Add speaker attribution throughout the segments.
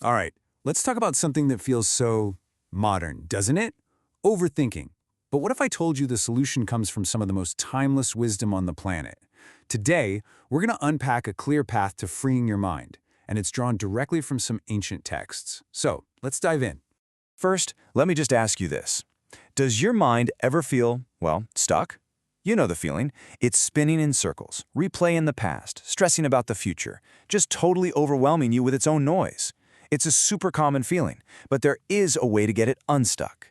Speaker 1: All right, let's talk about something that feels so modern, doesn't it? Overthinking. But what if I told you the solution comes from some of the most timeless wisdom on the planet? Today, we're going to unpack a clear path to freeing your mind, and it's drawn directly from some ancient texts. So, let's dive in.
Speaker 2: First, let me just ask you this. Does your mind ever feel, well, stuck? You know the feeling. It's spinning in circles, replaying the past, stressing about the future, just totally overwhelming you with its own noise. It's a super common feeling, but there is a way to get it unstuck.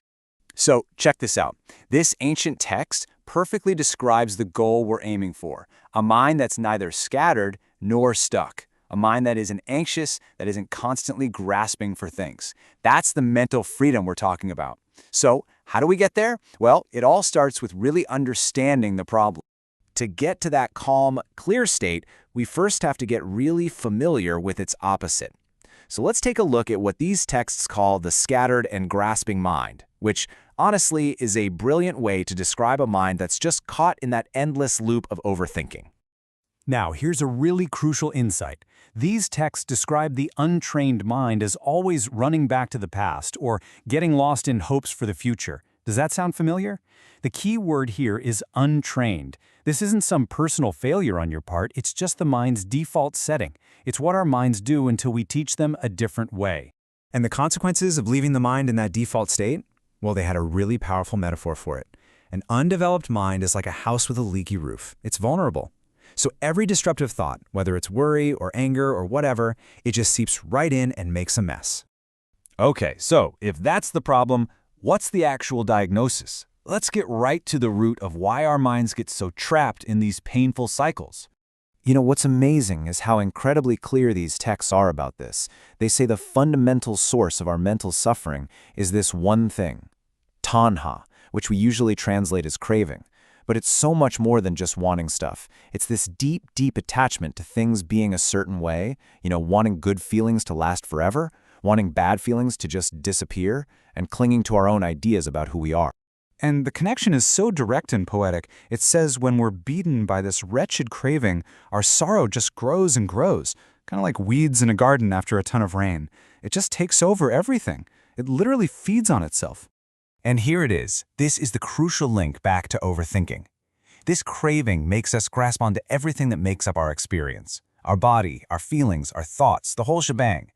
Speaker 3: So check this out. This ancient text perfectly describes the goal we're aiming for, a mind that's neither scattered nor stuck, a mind that isn't anxious, that isn't constantly grasping for things. That's the mental freedom we're talking about. So how do we get there? Well, it all starts with really understanding the problem. To get to that calm, clear state, we first have to get really familiar with its opposite. So let's take a look at what these texts call the scattered and grasping mind, which honestly is a brilliant way to describe a mind that's just caught in that endless loop of overthinking.
Speaker 1: Now, here's a really crucial insight. These texts describe the untrained mind as always running back to the past or getting lost in hopes for the future. Does that sound familiar? The key word here is untrained. This isn't some personal failure on your part, it's just the mind's default setting. It's what our minds do until we teach them a different way.
Speaker 2: And the consequences of leaving the mind in that default state? Well, they had a really powerful metaphor for it. An undeveloped mind is like a house with a leaky roof. It's vulnerable. So every disruptive thought, whether it's worry or anger or whatever, it just seeps right in and makes a mess.
Speaker 3: Okay, so if that's the problem, what's the actual diagnosis? Let's get right to the root of why our minds get so trapped in these painful cycles. You know, what's amazing is how incredibly clear these texts are about this. They say the fundamental source of our mental suffering is this one thing, tanha, which we usually translate as craving. But it's so much more than just wanting stuff. It's this deep, deep attachment to things being a certain way, wanting good feelings to last forever, wanting bad feelings to just disappear, and clinging to our own ideas about who we are.
Speaker 4: And the connection is so direct and poetic. It says when we're beaten by this wretched craving, our sorrow just grows and grows, kind of like weeds in a garden after a ton of rain. It just takes over everything. It literally feeds on itself.
Speaker 5: And here it is. This is the crucial link back to overthinking. This craving makes us grasp onto everything that makes up our experience. Our body, our feelings, our thoughts, the whole shebang.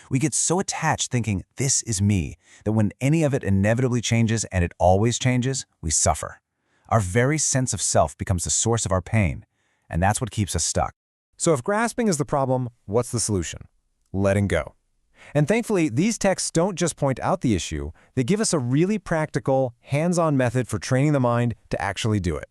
Speaker 5: We get so attached thinking, this is me, that when any of it inevitably changes, and it always changes, we suffer. Our very sense of self becomes the source of our pain, and that's what keeps us stuck.
Speaker 6: So if grasping is the problem, what's the solution? Letting go. And thankfully, these texts don't just point out the issue, they give us a really practical, hands-on method for training the mind to actually do it.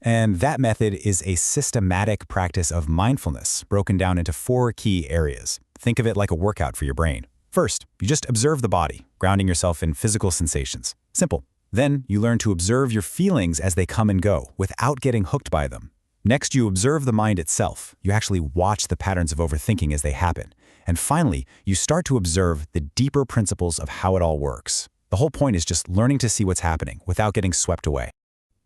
Speaker 5: And that method is a systematic practice of mindfulness, broken down into 4 key areas. Think of it like a workout for your brain. First, you just observe the body, grounding yourself in physical sensations. Simple. Then, you learn to observe your feelings as they come and go, without getting hooked by them. Next, you observe the mind itself. You actually watch the patterns of overthinking as they happen. And finally, you start to observe the deeper principles of how it all works. The whole point is just learning to see what's happening without getting swept away.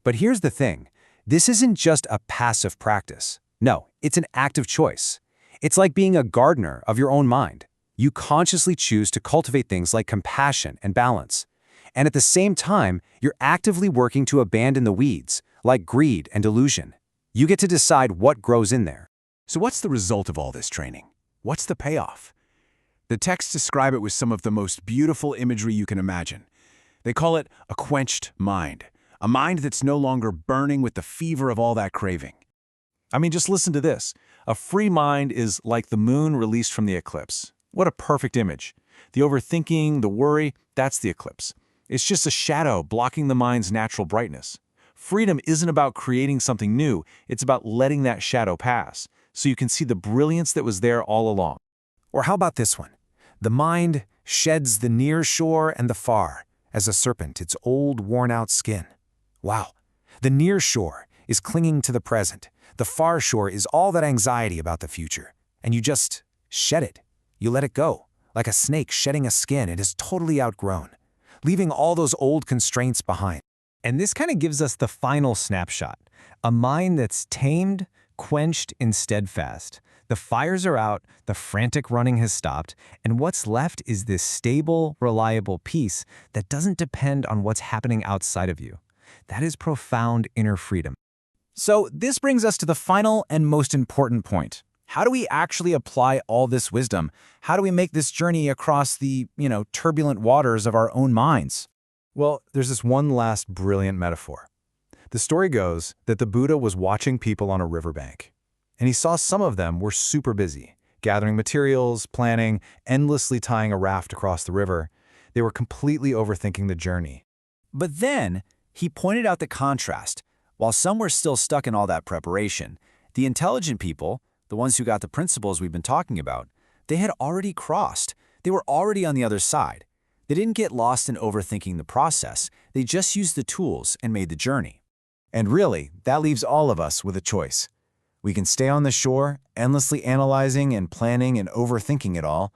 Speaker 3: But here's the thing. This isn't just a passive practice. No, it's an active choice. It's like being a gardener of your own mind. You consciously choose to cultivate things like compassion and balance. And at the same time, you're actively working to abandon the weeds, like greed and delusion. You get to decide what grows in there.
Speaker 1: So what's the result of all this training? What's the payoff? The texts describe it with some of the most beautiful imagery you can imagine. They call it a quenched mind, a mind that's no longer burning with the fever of all that craving.
Speaker 7: I mean, just listen to this. A free mind is like the moon released from the eclipse. What a perfect image. The overthinking, the worry, that's the eclipse. It's just a shadow blocking the mind's natural brightness. Freedom isn't about creating something new, it's about letting that shadow pass, so you can see the brilliance that was there all along.
Speaker 6: Or how about this one? The mind sheds the near shore and the far, as a serpent its old worn-out skin. Wow. The near shore is clinging to the present. The far shore is all that anxiety about the future. And you just shed it. You let it go. Like a snake shedding a skin it is totally outgrown, leaving all those old constraints behind. And this kind of gives us the final snapshot. A mind that's tamed, quenched, and steadfast.
Speaker 5: The fires are out, the frantic running has stopped, and what's left is this stable, reliable peace that doesn't depend on what's happening outside of you. That is profound inner freedom.
Speaker 2: So this brings us to the final and most important point. How do we actually apply all this wisdom? How do we make this journey across the, turbulent waters of our own minds?
Speaker 4: Well, there's this one last brilliant metaphor. The story goes that the Buddha was watching people on a riverbank, and he saw some of them were super busy, gathering materials, planning, endlessly tying a raft across the river. They were completely overthinking the journey.
Speaker 3: But then, he pointed out the contrast. While some were still stuck in all that preparation, the intelligent people, the ones who got the principles we've been talking about, they had already crossed. They were already on the other side. They didn't get lost in overthinking the process. They just used the tools and made the journey.
Speaker 2: And really, that leaves all of us with a choice. We can stay on the shore, endlessly analyzing and planning and overthinking it all,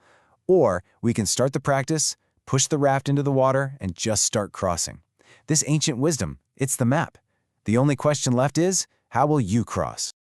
Speaker 2: or we can start the practice, push the raft into the water, and just start crossing. This ancient wisdom, it's the map. The only question left is, how will you cross?